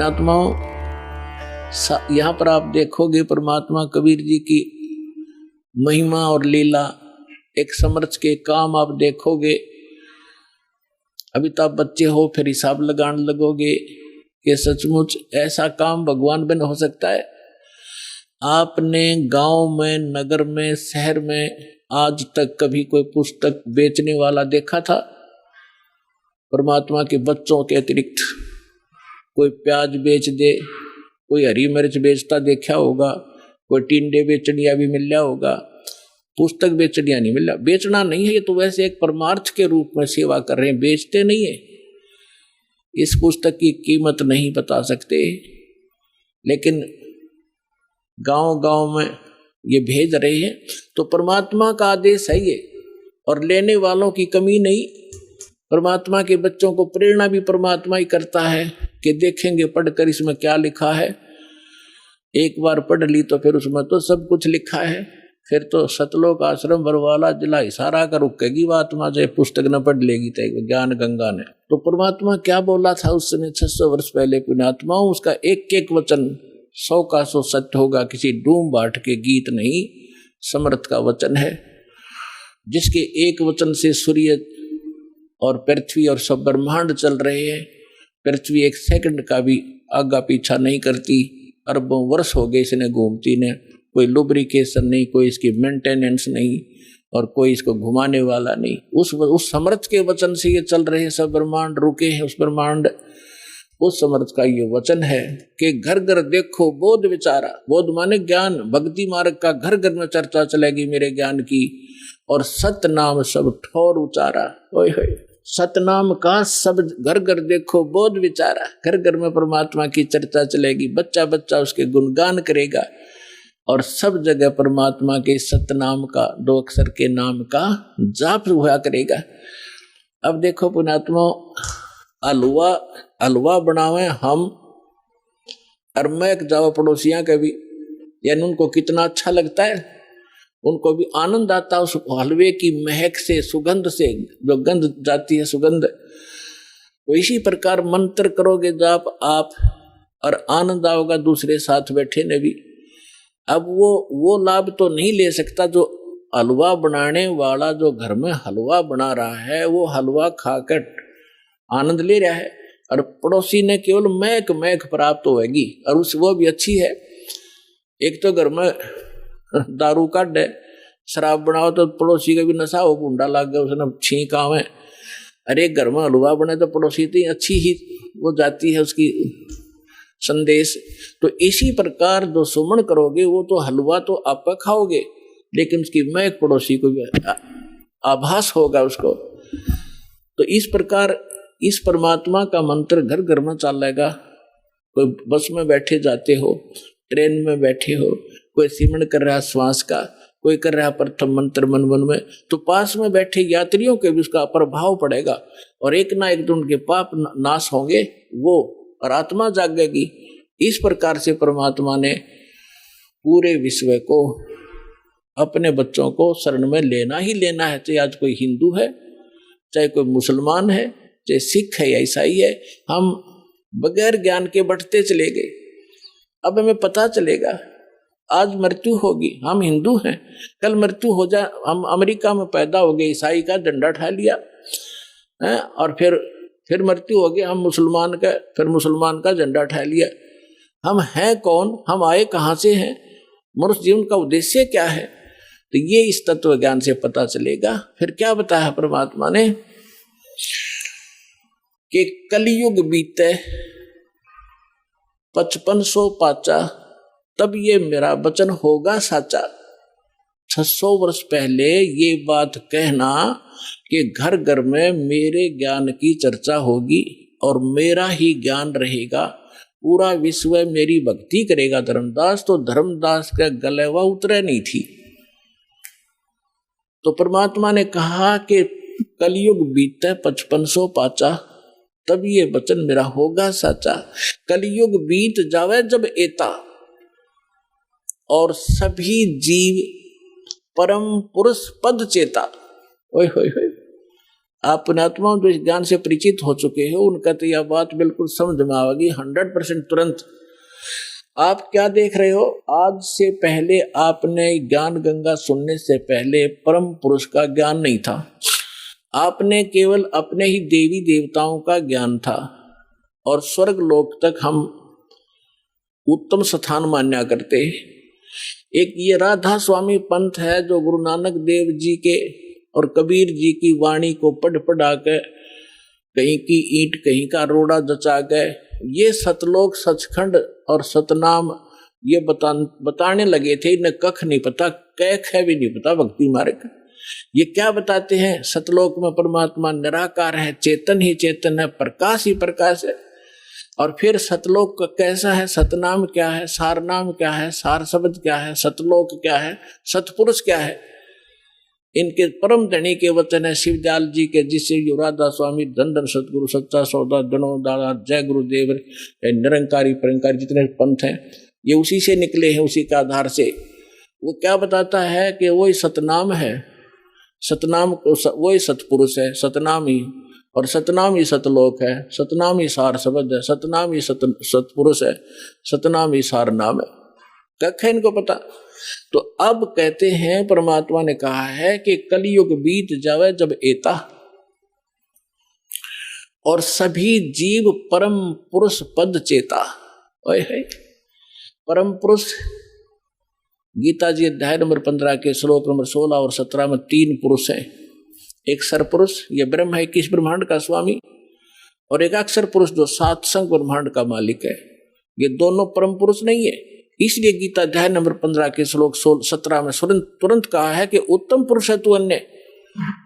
पुण्यात्माओं, यहाँ पर आप देखोगे परमात्मा कबीर जी की महिमा और लीला, एक समर्थ के काम आप देखोगे। अभी तो आप बच्चे हो, फिर हिसाब लगाने लगोगे कि सचमुच ऐसा काम भगवान बिन हो सकता है। आपने गांव में, नगर में, शहर में आज तक कभी कोई पुस्तक बेचने वाला देखा था? परमात्मा के बच्चों के अतिरिक्त कोई प्याज बेच दे, कोई हरी मिर्च बेचता देखा होगा, कोई टिंडे बेचनिया भी मिल रहा होगा, पुस्तक बेचनिया नहीं मिल रहा। बेचना नहीं है, ये तो वैसे एक परमार्थ के रूप में सेवा कर रहे हैं, बेचते नहीं है। इस पुस्तक की कीमत नहीं बता सकते, लेकिन गांव-गांव में ये भेज रहे हैं, तो परमात्मा का आदेश है ये, और लेने वालों की कमी नहीं। परमात्मा के बच्चों को प्रेरणा भी परमात्मा ही करता है कि देखेंगे पढ़कर इसमें क्या लिखा है। एक बार पढ़ ली तो फिर उसमें तो सब कुछ लिखा है, फिर तो सतलोक आश्रम बरवाला जिला इशारा कर रुकेगी वो आत्मा, जो पुस्तक न पढ़ लेगी तो ज्ञान गंगा ने। तो परमात्मा क्या बोला था उस समय 600 वर्ष पहले पुण्यात्माओं, उसका एक एक वचन 100 का 100 सत्य होगा, किसी डूम बाट के गीत नहीं, समर्थ का वचन है, जिसके एक वचन से सूर्य और पृथ्वी और सब ब्रह्मांड चल रहे हैं। पृथ्वी एक सेकंड का भी आगा पीछा नहीं करती, अरबों वर्ष हो गए इसने घूमती ने, कोई लुब्रिकेशन नहीं, कोई इसकी मेंटेनेंस नहीं, और कोई इसको घुमाने वाला नहीं। उस समर्थ के वचन से ये चल रहे सब ब्रह्मांड रुके हैं। उस ब्रह्मांड, उस समर्थ का ये वचन है कि घर घर देखो बोध विचारा। बोध माने ज्ञान, भक्ति मार्ग का घर घर में चर्चा चलेगी मेरे ज्ञान की, और सत नाम सब ठोर उचारा। ओए होए, सतनाम का सब घर घर देखो बोध विचारा। घर घर में परमात्मा की चर्चा चलेगी, बच्चा बच्चा उसके गुणगान करेगा, और सब जगह परमात्मा के सतनाम का, 2 अक्षर के नाम का जाप हुआ करेगा। अब देखो पुण्यात्मा, हलवा बनावे हम, और महक जाओ पड़ोसियां के भी, यानी उनको कितना अच्छा लगता है, उनको भी आनंद आता है उस हलवे की महक से, सुगंध से, जो गंध जाती है सुगंध। तो इसी प्रकार मंत्र करोगे जाप आप, और आनंद आओगा दूसरे साथ बैठे ने भी। अब वो लाभ तो नहीं ले सकता जो हलवा बनाने वाला, जो घर में हलवा बना रहा है, वो हलवा खाकर आनंद ले रहा है, और पड़ोसी ने केवल महक प्राप्त होगी, और वो भी अच्छी है। एक तो घर में दारू काट है, शराब बनाओ तो पड़ोसी का भी नशा हो, गुंडा लग गया, उसने छींक आवे। अरे घर में हलवा बने तो पड़ोसी तो अच्छी ही वो जाती है उसकी संदेश। तो इसी प्रकार जो सुमन करोगे, वो तो हलवा तो आप खाओगे, लेकिन उसकी महक पड़ोसी को भी आभास होगा उसको। तो इस प्रकार इस परमात्मा का मंत्र घर घर में चलेगा। कोई बस में बैठे जाते हो, ट्रेन में बैठे हो, कोई सिमरन कर रहा श्वास का, कोई कर रहा प्रथम मंत्र मन मन में, तो पास में बैठे यात्रियों के भी उसका प्रभाव पड़ेगा, और एक ना एक दिन उनके पाप नाश होंगे वो, और आत्मा जागेगी। इस प्रकार से परमात्मा ने पूरे विश्व को, अपने बच्चों को शरण में लेना ही लेना है। चाहे आज कोई हिंदू है, चाहे कोई मुसलमान है, चाहे सिख है या ईसाई है, हम बगैर ज्ञान के बढ़ते चले गए। अब हमें पता चलेगा आज मृत्यु होगी, हम हिंदू हैं, कल मृत्यु हो जाए, हम अमेरिका में पैदा हो गए, ईसाई का झंडा उठा लिया है, और फिर मृत्यु हो गई, हम मुसलमान का, फिर मुसलमान का झंडा उठा लिया। हम हैं कौन, हम आए कहाँ से हैं, मनुष्य जीवन का उद्देश्य क्या है, तो ये इस तत्व ज्ञान से पता चलेगा। फिर क्या बताया परमात्मा ने कि कलयुग बीते 5500 पाचा, तब ये मेरा वचन होगा साचा। 600 वर्ष पहले ये बात कहना कि घर घर में मेरे ज्ञान की चर्चा होगी और मेरा ही ज्ञान रहेगा, पूरा विश्व मेरी भक्ति करेगा धर्मदास, तो धर्मदास का गलेवा उतरे नहीं थी। तो परमात्मा ने कहा कि कलयुग बीते 5500 पाचा, तब ये वचन मेरा होगा साचा। कलयुग बीत जावे जब एता, और सभी जीव परम पुरुष पद चेता। ओए होए होए, आप पुण्यात्मा जो इस ज्ञान से परिचित हो चुके हो उनका तो यह बात बिल्कुल समझ में आएगी 100% तुरंत। आप क्या देख रहे हो, आज से पहले आपने ज्ञान गंगा सुनने से पहले परम पुरुष का ज्ञान नहीं था, आपने केवल अपने ही देवी देवताओं का ज्ञान था और स्वर्ग लोक तक हम उत्तम स्थान मान्या करते। एक ये राधा स्वामी पंथ है जो गुरु नानक देव जी के और कबीर जी की वाणी को पढ़ पढ़ा के कहीं की ईंट कहीं का रोड़ा जचा के ये सतलोक सचखंड और सतनाम ये बताने लगे थे। इन्हें कख नहीं पता, कैख है भी नहीं पता भक्ति मार्ग। ये क्या बताते हैं, सतलोक में परमात्मा निराकार है, चेतन ही चेतन है, प्रकाश ही प्रकाश है। और फिर सतलोक का कैसा है, सतनाम क्या है, सारनाम क्या है, सार शब्द क्या है, सतलोक क्या है, सतपुरुष क्या है। इनके परम धनी के वचन है शिवदयाल जी के, जिससे राधा स्वामी धन धन सतगुरु सच्चा सौदा धनो दादा जय गुरुदेव निरंकारी परंकारी जितने पंथ हैं ये उसी से निकले हैं, उसी के आधार से। वो क्या बताता है कि वही सतनाम है, सतनाम वही सतपुरुष है, सतनाम ही, और सतनाम ही सतलोक है, सतनाम ही सार शब्द है, सतनाम ही सतपुरुष है, सतनाम ही सार नाम है। कख है इनको पता। तो अब कहते हैं परमात्मा ने कहा है कि कलयुग बीत जावे जब एता और सभी जीव परम पुरुष पद चेता। ओए है परम पुरुष, गीता जी अध्याय नंबर 15 के श्लोक नंबर 16 और 17 में 3 पुरुष हैं। एक सरपुरुष ये ब्रह्म है, 21 ब्रह्मांड का स्वामी, और एक अक्षर पुरुष जो 7 संग ब्रह्मांड का मालिक है। ये दोनों परम पुरुष नहीं है, इसलिए गीता अध्याय नंबर 15 के श्लोक 17 में तुरंत कहा है कि उत्तम पुरुष है तू अन्य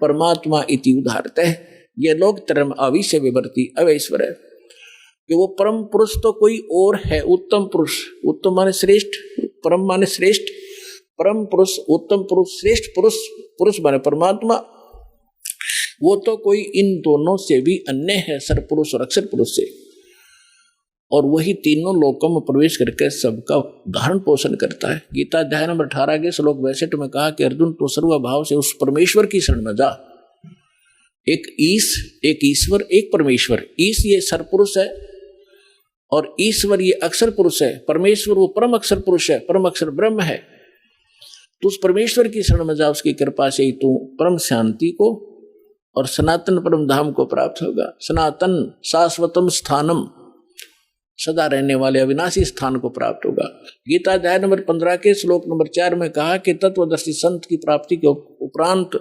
परमात्मा इति उदाहरत है। ये लोग धर्म अविश्य विवर्ती अवैश्वर है कि वो परम पुरुष तो कोई और है। उत्तम पुरुष, उत्तम माने श्रेष्ठ, परम माने श्रेष्ठ, परम पुरुष उत्तम पुरुष, श्रेष्ठ पुरुष, पुरुष माने परमात्मा, वो तो कोई इन दोनों से भी अन्य है, सरपुरुष और अक्षर पुरुष से। और वही तीनों लोकों में प्रवेश करके सबका धारण पोषण करता है। गीता अध्याय नंबर 18 के श्लोक 62 में कहा कि अर्जुन तो सर्वभाव से उस परमेश्वर की शरण में जा। एक ईश, एक ईश्वर, एक परमेश्वर। ईश ये सरपुरुष है और ईश्वर ये अक्षर पुरुष है। परमेश्वर वो परम अक्षर पुरुष है, परम अक्षर ब्रह्म है। तो उस परमेश्वर की शरण में जा, उसकी कृपा से ही तू परम शांति को और सनातन परम धाम को प्राप्त होगा। सनातन शाश्वतम स्थानम, सदा रहने वाले अविनाशी स्थान को प्राप्त होगा। गीता अध्याय नंबर 15 के श्लोक नंबर 4 में कहा कि तत्वदर्शी संत की प्राप्ति के उपरांत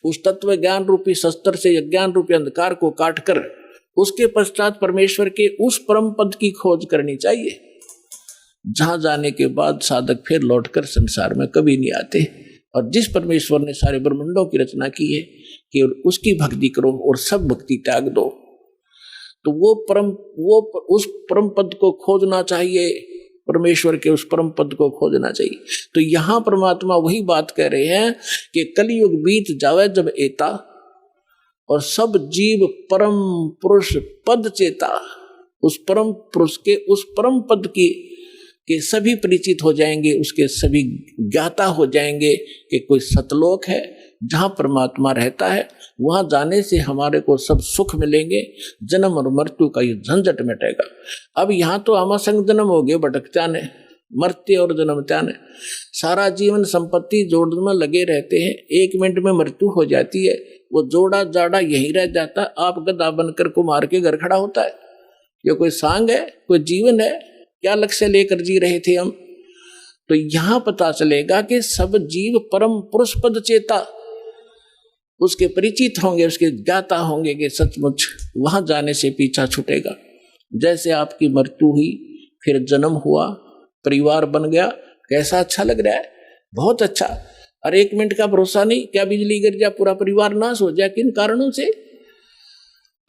उस तत्व ज्ञान रूपी शस्त्र से अज्ञान रूपी अंधकार को काटकर उसके पश्चात परमेश्वर के उस परम पद की खोज करनी चाहिए, जहां जाने के बाद साधक फिर लौटकर संसार में कभी नहीं आते। और जिस परमेश्वर ने सारे ब्रह्मांडों की रचना की है केवल उसकी भक्ति करो और सब भक्ति त्याग दो। तो वो उस परम पद को खोजना चाहिए, परमेश्वर के उस परम पद को खोजना चाहिए। तो यहां परमात्मा वही बात कह रहे हैं कि कलयुग बीत जावे जब एता और सब जीव परम पुरुष पद चेता, उस परम पुरुष के उस परम पद की के सभी परिचित हो जाएंगे, उसके सभी ज्ञाता हो जाएंगे कि कोई सतलोक है जहां परमात्मा रहता है, वहां जाने से हमारे को सब सुख मिलेंगे, जन्म और मृत्यु का ये झंझट मिटेगा। अब यहाँ तो हमारा संग जन्म हो गए, भटकत्या ने मरते और जन्मत्या ने सारा जीवन संपत्ति जोड़ने में लगे रहते हैं। 1 मिनट में मृत्यु हो जाती है, वो जोड़ा जाड़ा यहीं रह जाता, आप गधा बनकर को मार के घर खड़ा होता है। ये कोई सांग है, कोई जीवन है? क्या लक्ष्य लेकर जी रहे थे हम? तो यहां पता चलेगा कि सब जीव परम पुरुष पद चेता, उसके परिचित होंगे, उसके ज्ञाता होंगे कि सचमुच वहां जाने से पीछा छूटेगा। जैसे आपकी मृत्यु हुई, फिर जन्म हुआ, परिवार बन गया, कैसा अच्छा लग रहा है, बहुत अच्छा। और 1 मिनट का भरोसा नहीं, क्या बिजली गिर जाए पूरा परिवार नाश हो जाए, किन कारणों से?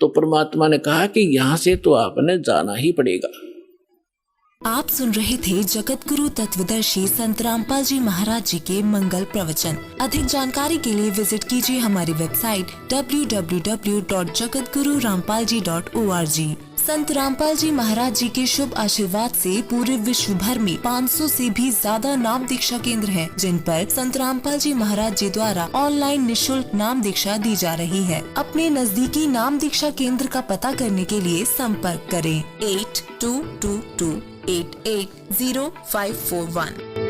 तो परमात्मा ने कहा कि यहां से तो आपने जाना ही पड़ेगा। आप सुन रहे थे जगत गुरु तत्वदर्शी संत रामपाल जी महाराज जी के मंगल प्रवचन। अधिक जानकारी के लिए विजिट कीजिए हमारी वेबसाइट www.jagatgururampalji.org। संत रामपाल जी महाराज जी के शुभ आशीर्वाद से पूरे विश्व भर में 500 से भी ज्यादा नाम दीक्षा केंद्र हैं, जिन पर संत रामपाल जी महाराज जी द्वारा ऑनलाइन निशुल्क नाम दीक्षा दी जा रही है। अपने नजदीकी नाम दीक्षा केंद्र का पता करने के लिए संपर्क करें 8222880541।